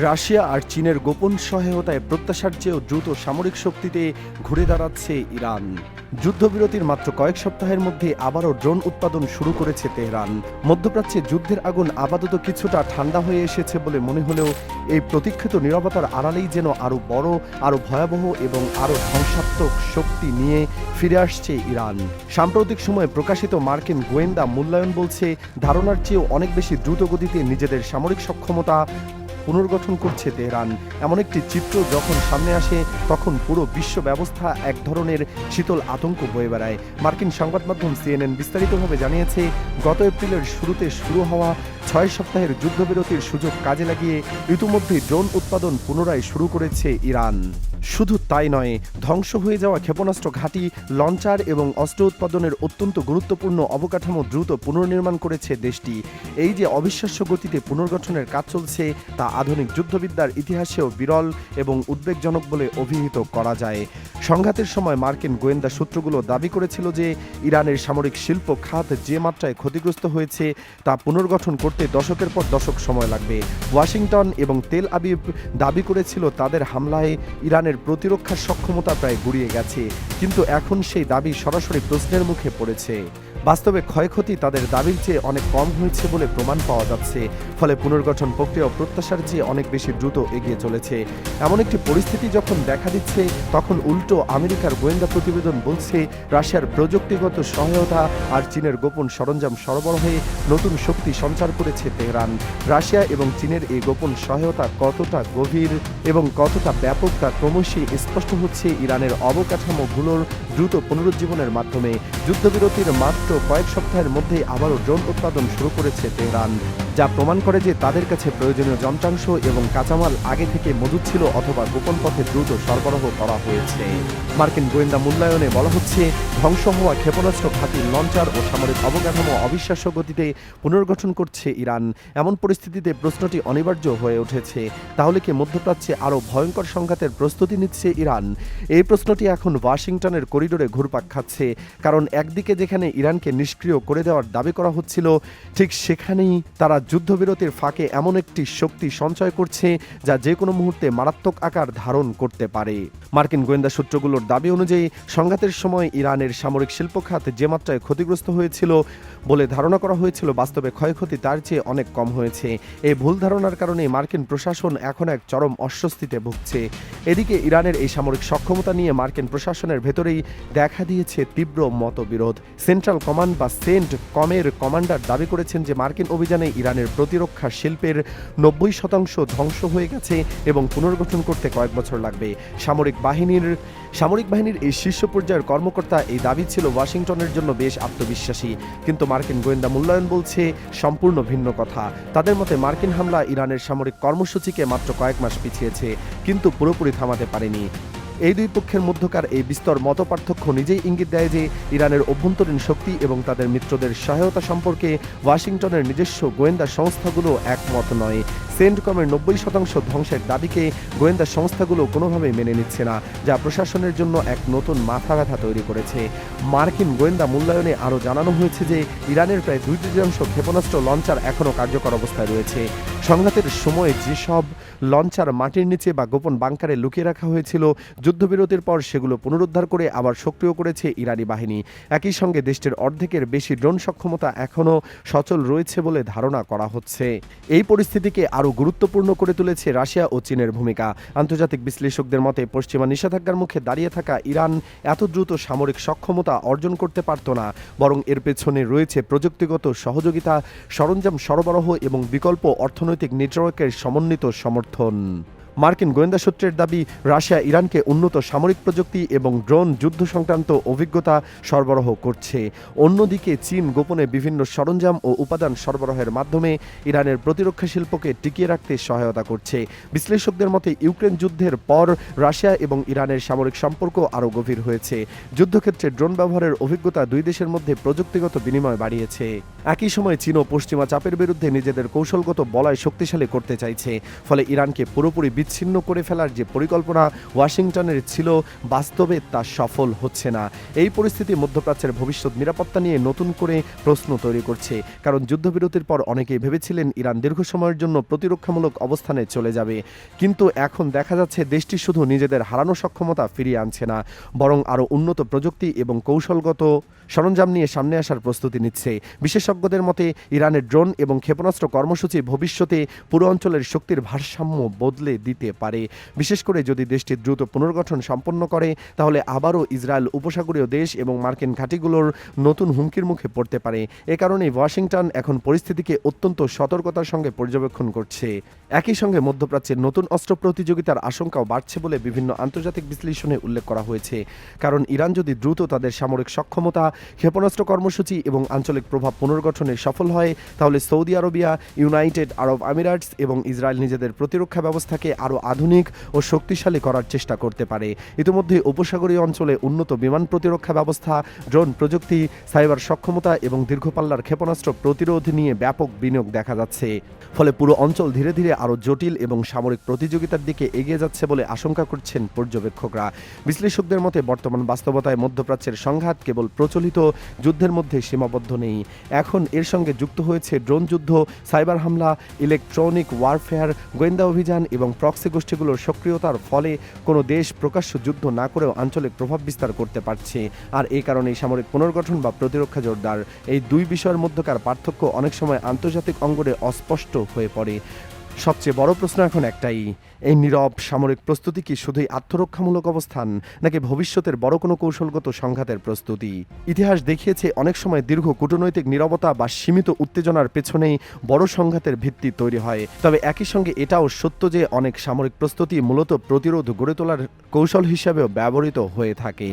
Russia আর চীনের গোপন সহায়তায় প্রত্যাশার চেয়েও দ্রুত সামরিক শক্তিতে ঘুরে দাঁড়াচ্ছে ইরান। যুদ্ধবিরতির মাত্র কয়েক সপ্তাহের মধ্যে আবারও ড্রোন উৎপাদন শুরু করেছে তেহরান। মধ্যপ্রাচ্যে যুদ্ধের আগুন আপাতত কিছুটা ঠান্ডা হয়ে এসেছে বলে মনে হলেও এই প্রতীক্ষিত নীরবতার আড়ালেই যেন আরও বড়, আরও ভয়াবহ এবং আরও ধ্বংসাত্মক শক্তি নিয়ে ফিরে আসছে ইরান। সাম্প্রতিক সময়ে প্রকাশিত মার্কিন গোয়েন্দা মূল্যায়ন বলছে, ধারণার চেয়েও অনেক বেশি দ্রুত গতিতে নিজেদের সামরিক সক্ষমতা পুনর্গঠন করছে তেহরান। এমন একটি চিত্র যখন সামনে আসে, তখন পুরো বিশ্ব ব্যবস্থা এক ধরনের শীতল আতঙ্ক বয়ে বেড়ায়। মার্কিন সংবাদ মাধ্যম CNN বিস্তারিতভাবে জানিয়েছে, গত এপ্রিলের শুরুতে শুরু হওয়া 6 সপ্তাহের যুদ্ধবিরতির সুযোগ কাজে লাগিয়ে ইতিমধ্যেই ড্রোন উৎপাদন পুনরায় শুরু করেছে ইরান। শুধু তাই নয়, ধ্বংস হয়ে যাওয়া ক্ষেপণাস্ত্র ঘাঁটি, লঞ্চার এবং অস্ত্র উৎপাদনের অত্যন্ত গুরুত্বপূর্ণ অবকাঠামো দ্রুত পুনর্নির্মাণ করেছে দেশটি। এই যে অবিশ্বাস্য গতিতে পুনর্গঠনের কাজ চলছে, তা আধুনিক যুদ্ধবিদ্যার ইতিহাসেও বিরল এবং উদ্বেগজনক বলে অভিহিত করা যায়। সংঘাতের সময় মার্কিন গোয়েন্দা সূত্রগুলো দাবি করেছিল যে ইরানের সামরিক শিল্প খাত যে মাত্রায় ক্ষতিগ্রস্ত হয়েছে, তা পুনর্গঠন করতে দশকের পর দশক সময় লাগবে। ওয়াশিংটন এবং তেল আবিব দাবি করেছিল তাদের হামলায় ইরানের প্রতিরক্ষার সক্ষমতা প্রায় গুড়িয়ে গেছে, কিন্তু এখন সেই দাবি সরাসরি প্রশ্নের মুখে পড়েছে। বাস্তবে ক্ষয়ক্ষতি তাদের দাবির চেয়ে অনেক কম হয়েছে বলে প্রমাণ পাওয়া যাচ্ছে। ফলে পুনর্গঠন প্রক্রিয়া প্রত্যাশার চেয়ে অনেক বেশি দ্রুত এগিয়ে চলেছে। এমন একটি পরিস্থিতি যখন দেখা দিচ্ছে, তখন উল্টো আমেরিকার গোয়েন্দা প্রতিবেদন বলছে, রাশিয়ার প্রযুক্তিগত সহায়তা আর চীনের গোপন সরঞ্জাম সরবরাহে নতুন শক্তি সঞ্চার করেছে তেহরান। রাশিয়া এবং চীনের এই গোপন সহায়তা কতটা গভীর এবং কতটা ব্যাপক তা ক্রমশই স্পষ্ট হচ্ছে ইরানের অবকাঠামোগুলোর দ্রুত পুনরুজ্জীবনের মাধ্যমে। যুদ্ধবিরতির মাত্র কয়েক সপ্তাহের মধ্যেই আবারও ড্রোন উৎপাদন শুরু করেছে তেহরান, যা প্রমাণ করে যে তাদের কাছে প্রয়োজনীয় যন্ত্রাংশ এবং কাঁচামাল আগে থেকে মজুদ ছিল অথবা গোপন পথে দ্রুত সরবরাহ করা হয়েছে। মার্কিন গোয়েন্দা মূল্যায়নে বলা হচ্ছে, ধ্বংস হওয়া ক্ষেপণাস্ত্র ঘাঁটি, লঞ্চার ও সামরিক অবকাঠামো অবিশ্বাস্য গতিতে পুনর্গঠন করছে ইরান। এমন পরিস্থিতিতে প্রশ্নটি অনিবার্য হয়ে উঠেছে, তাহলে কি মধ্যপ্রাচ্যে আরও ভয়ঙ্কর সংঘাতের প্রস্তুতি নিচ্ছে ইরান? এই প্রশ্নটি এখন ওয়াশিংটনের করিডোরে ঘুরপাক খাচ্ছে, কারণ একদিকে যেখানে ইরানকে নিষ্ক্রিয় করে দেওয়ার দাবি করা হচ্ছিল, ঠিক সেখানেই তারা যুদ্ধবিরতির ফাঁকে এমন একটি শক্তি সঞ্চয় করছে যা যে কোনো মুহূর্তে মারাত্মক আকার ধারণ করতে পারে। মার্কিন গোয়েন্দা সূত্রগুলোর দাবি অনুযায়ী, সংঘাতের সময় ইরানের সামরিক শিল্প খাত যে মাত্রায় ক্ষতিগ্রস্ত হয়েছিল বলে ধারণা করা হয়েছিল, বাস্তবে ক্ষয়ক্ষতি তার চেয়ে অনেক কম হয়েছে। এই ভুল ধারণার কারণে মার্কিন প্রশাসন এখন এক চরম অস্বস্তিতে ভুগছে। এদিকে ইরানের এই সামরিক সক্ষমতা নিয়ে মার্কিন প্রশাসনের ভেতরেই দেখা দিয়েছে তীব্র মতবিরোধ। সেন্ট্রাল কমান্ড বা সেন্ট কমের কমান্ডার দাবি করেছেন যে মার্কিন অভিযানে ইরানের প্রতিরক্ষা শিল্পের 90% ধ্বংস হয়ে গেছে এবং পুনর্গঠন করতে কয়েক বছর লাগবে। সামরিক বাহিনীর এই শীর্ষ পর্যায়ের কর্মকর্তা এই দাবি ছিল ওয়াশিংটনের জন্য বেশ আত্মবিশ্বাসী, কিন্তু মার্কিন গোয়েন্দা মূল্যায়ন বলছে সম্পূর্ণ ভিন্ন কথা। তাদের মতে মার্কিন হামলা ইরানের সামরিক কর্মসূচিকে মাত্র কয়েক মাস পিছিয়েছে, কিন্তু পুরোপুরি থামাতে পারেনি। এই দুই পক্ষের মধ্যকার এই বিস্তর মতপার্থক্য নিজেই ইঙ্গিত দেয় যে ইরানের অভ্যন্তরীণ শক্তি এবং তাদের মিত্রদের সহায়তা সম্পর্কে ওয়াশিংটনের নিজস্ব গোয়েন্দা সংস্থাগুলো একমত নয়। সেন্টকমের 90% ধ্বংসের দাবিকে গোয়েন্দা সংস্থাগুলো কোনোভাবেই মেনে নিচ্ছে না, যা প্রশাসনের জন্য এক নতুন মাথা ব্যথা তৈরি করেছে। মার্কিন গোয়েন্দা মূল্যায়নে আরও জানানো হয়েছে যে ইরানের প্রায় 2/3 ক্ষেপণাস্ত্র লঞ্চার এখনও কার্যকর অবস্থায় রয়েছে। সংঘাতের সময় যেসব লঞ্চার মাটির নিচে বা গোপন বাংকারে লুকিয়ে রাখা হয়েছিল, যুদ্ধবিরতির পর সেগুলো পুনরুদ্ধার করে আবার সক্রিয় করেছে ইরানি বাহিনী। একই সঙ্গে দেশটির অর্ধেকের বেশি ড্রোন সক্ষমতা এখনও সচল রয়েছে বলে ধারণা করা হচ্ছে। এই পরিস্থিতিকে আরও গুরুত্বপূর্ণ করে তুলেছে রাশিয়া ও চীনের ভূমিকা। আন্তর্জাতিক বিশ্লেষকদের মতে পশ্চিমা নিষেধাজ্ঞার মুখে দাঁড়িয়ে থাকা ইরান এত দ্রুত সামরিক সক্ষমতা অর্জন করতে পারত না, বরং এর পেছনে রয়েছে প্রযুক্তিগত সহযোগিতা, সরঞ্জাম সরবরাহ এবং বিকল্প অর্থনৈতিক নেটওয়ার্কের সমন্বিত সমর্থন। মার্কিন গোয়েন্দা সূত্রের দাবি, রাশিয়া ইরানকে উন্নত সামরিক প্রযুক্তি এবং ড্রোন যুদ্ধ সংক্রান্ত অভিজ্ঞতা সরবরাহ করছে। অন্যদিকে চীন গোপনে বিভিন্ন সরঞ্জাম ও উপাদান সরবরাহের মাধ্যমে ইরানের প্রতিরক্ষা শিল্পকে টিকিয়ে রাখতে সহায়তা করছে। বিশ্লেষকদের মতে ইউক্রেন যুদ্ধের পর রাশিয়া এবং ইরানের সামরিক সম্পর্ক আরও গভীর হয়েছে। যুদ্ধক্ষেত্রে ড্রোন ব্যবহারের অভিজ্ঞতা দুই দেশের মধ্যে প্রযুক্তিগত বিনিময় বাড়িয়েছে। একই সময় চীনও পশ্চিমা চাপের বিরুদ্ধে নিজেদের কৌশলগত বলয় শক্তিশালী করতে চাইছে, ফলে ইরানকে পুরোপুরি বিচ্ছিন্ন করে ফেলার যে পরিকল্পনা ওয়াশিংটনের ছিল, বাস্তবে তা সফল হচ্ছে না। এই পরিস্থিতি মধ্যপ্রাচ্যের ভবিষ্যৎ নিরাপত্তা নিয়ে নতুন করে প্রশ্ন তৈরি করছে, কারণ যুদ্ধবিরতির পর অনেকেই ভেবেছিলেন ইরান দীর্ঘ সময়ের জন্য প্রতিরক্ষামূলক অবস্থানে চলে যাবে, কিন্তু এখন দেখা যাচ্ছে দেশটি শুধু নিজেদের হারানো সক্ষমতা ফিরিয়ে আনছে না, বরং আরও উন্নত প্রযুক্তি এবং কৌশলগত সরঞ্জাম নিয়ে সামনে আসার প্রস্তুতি নিচ্ছে। বিশেষজ্ঞদের মতে ইরানের ড্রোন এবং ক্ষেপণাস্ত্র কর্মসূচি ভবিষ্যতে পুরো অঞ্চলের শক্তির ভারসাম্য বদলে দিতে পারে। বিশেষ করে যদি দেশটি দ্রুত পুনর্গঠন সম্পন্ন করে, তাহলে আবারও ইসরায়েল উপসাগরীয় দেশ এবং মার্কিন ঘাঁটিগুলোর নতুন হুমকির মুখে পড়তে পারে। এ কারণেই ওয়াশিংটন এখন পরিস্থিতিকে অত্যন্ত সতর্কতার সঙ্গে পর্যবেক্ষণ করছে। একই সঙ্গে মধ্যপ্রাচ্যের নতুন অস্ত্র প্রতিযোগিতার আশঙ্কাও বাড়ছে বলে বিভিন্ন আন্তর্জাতিক বিশ্লেষণে উল্লেখ করা হয়েছে, কারণ ইরান যদি দ্রুত তাদের সামরিক সক্ষমতা, ক্ষেপণাস্ত্র কর্মসূচি এবং আঞ্চলিক প্রভাব পুনর্গঠনে সফল হয়, তাহলে সৌদি আরবিয়া, ইউনাইটেড আরব আমিরাটস এবং ইসরায়েল নিজেদের প্রতিরক্ষা ব্যবস্থাকে আরও আধুনিক ও শক্তিশালী করার চেষ্টা করতে পারে। ইতিমধ্যে উপসাগরীয় অঞ্চলে উন্নত বিমান প্রতিরক্ষা ব্যবস্থা, ড্রোন প্রযুক্তি, সাইবার সক্ষমতা এবং দীর্ঘপাল্লার ক্ষেপণাস্ত্র প্রতিরোধ নিয়ে ব্যাপক বিনিয়োগ দেখা যাচ্ছে। ফলে পুরো অঞ্চল ধীরে ধীরে আরও জটিল এবং সামরিক প্রতিযোগিতার দিকে এগিয়ে যাচ্ছে বলে আশঙ্কা করছেন পর্যবেক্ষকরা। বিশ্লেষকদের মতে বর্তমান বাস্তবতায় মধ্যপ্রাচ্যের সংঘাত কেবল প্রচলিত যুদ্ধের মধ্যে সীমাবদ্ধ নেই। এখন এর সঙ্গে যুক্ত হয়েছে ড্রোন যুদ্ধ, সাইবার হামলা, ইলেকট্রনিক ওয়ারফেয়ার, গোয়েন্দা অভিযান এবং প্রক্সি গোষ্ঠীগুলোর সক্রিয়তার ফলে কোনো দেশ প্রকাশ্য যুদ্ধ না করেও আঞ্চলিক প্রভাব বিস্তার করতে পারছে। আর এই কারণেই সামরিক পুনর্গঠন বা প্রতিরক্ষা জোরদার, এই দুই বিষয়ের মধ্যকার পার্থক্য অনেক সময় আন্তর্জাতিক অঙ্গনে অস্পষ্ট হয়ে পড়ে। সবচেয়ে বড় প্রশ্ন এখন একটাই, এই নীরব সামরিক প্রস্তুতি কি শুধুই আত্মরক্ষামূলক অবস্থান, নাকি ভবিষ্যতের বড় কোনো কৌশলগত সংঘাতের প্রস্তুতি? ইতিহাস দেখিয়েছে অনেক সময় দীর্ঘ কূটনৈতিক নীরবতা বা সীমিত উত্তেজনার পেছনেই বড় সংঘাতের ভিত্তি তৈরি হয়। তবে একই সঙ্গে এটাও সত্য যে অনেক সামরিক প্রস্তুতি মূলত প্রতিরোধ গড়ে তোলার কৌশল হিসাবেও ব্যবহৃত হয়ে থাকে,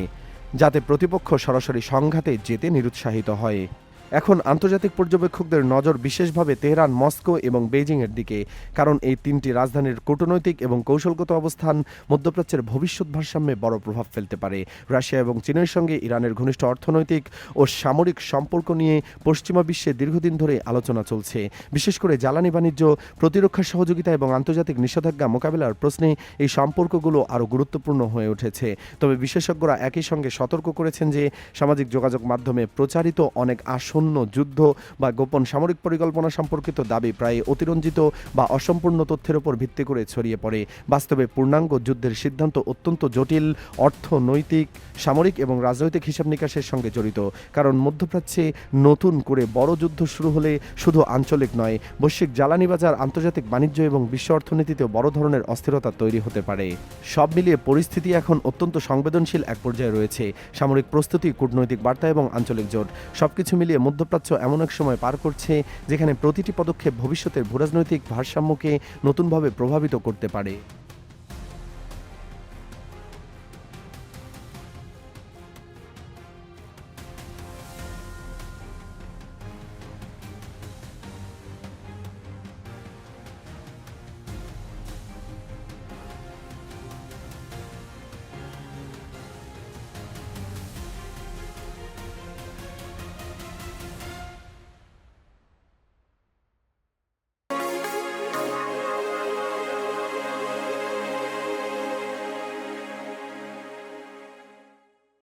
যাতে প্রতিপক্ষ সরাসরি সংঘাতে যেতে নিরুৎসাহিত হয়। এখন আন্তর্জাতিক পর্যবেক্ষকদের নজর বিশেষভাবে তেহরান, মস্কো এবং বেইজিংয়ের দিকে, কারণ এই তিনটি রাজধানীর কূটনৈতিক এবং কৌশলগত অবস্থান মধ্যপ্রাচ্যের ভবিষ্যৎ ভারসাম্যে বড় প্রভাব ফেলতে পারে। রাশিয়া এবং চীনের সঙ্গে ইরানের ঘনিষ্ঠ অর্থনৈতিক ও সামরিক সম্পর্ক নিয়ে পশ্চিমা বিশ্বে দীর্ঘদিন ধরে আলোচনা চলছে। বিশেষ করে জ্বালানি বাণিজ্য, প্রতিরক্ষা সহযোগিতা এবং আন্তর্জাতিক নিষেধাজ্ঞা মোকাবেলার প্রশ্নে এই সম্পর্কগুলো আরও গুরুত্বপূর্ণ হয়ে উঠেছে। তবে বিশেষজ্ঞরা একই সঙ্গে সতর্ক করেছেন যে সামাজিক যোগাযোগ মাধ্যমে প্রচারিত অনেক আসন্ন যুদ্ধ বা গোপন সামরিক পরিকল্পনা সম্পর্কিত দাবি প্রায় অতিরঞ্জিত বা অসম্পূর্ণ তথ্যের উপর ভিত্তি করে ছড়িয়ে পড়ে। বাস্তবে পূর্ণাঙ্গ যুদ্ধের সিদ্ধান্ত অত্যন্ত জটিল, অর্থনৈতিক, সামরিক এবং রাজনৈতিক হিসাব নিকাশের সঙ্গে জড়িত, কারণ মধ্যপ্রাচ্যে নতুন করে বড় যুদ্ধ শুরু হলে শুধু আঞ্চলিক নয়, বৈশ্বিক জ্বালানি বাজার, আন্তর্জাতিক বাণিজ্য এবং বিশ্ব অর্থনীতিতেও বড় ধরনের অস্থিরতা তৈরি হতে পারে। সব মিলিয়ে পরিস্থিতি এখন অত্যন্ত সংবেদনশীল এক পর্যায়ে রয়েছে। সামরিক প্রস্তুতি, কূটনৈতিক বার্তা এবং আঞ্চলিক জোট সবকিছু মিলিয়ে মধ্যপ্রাচ্য এমন এক সময় পার করছে যেখানে প্রতিটি পদক্ষেপ ভবিষ্যতের ভূরাজনৈতিক ভারসাম্যকে নতুনভাবে প্রভাবিত করতে পারে।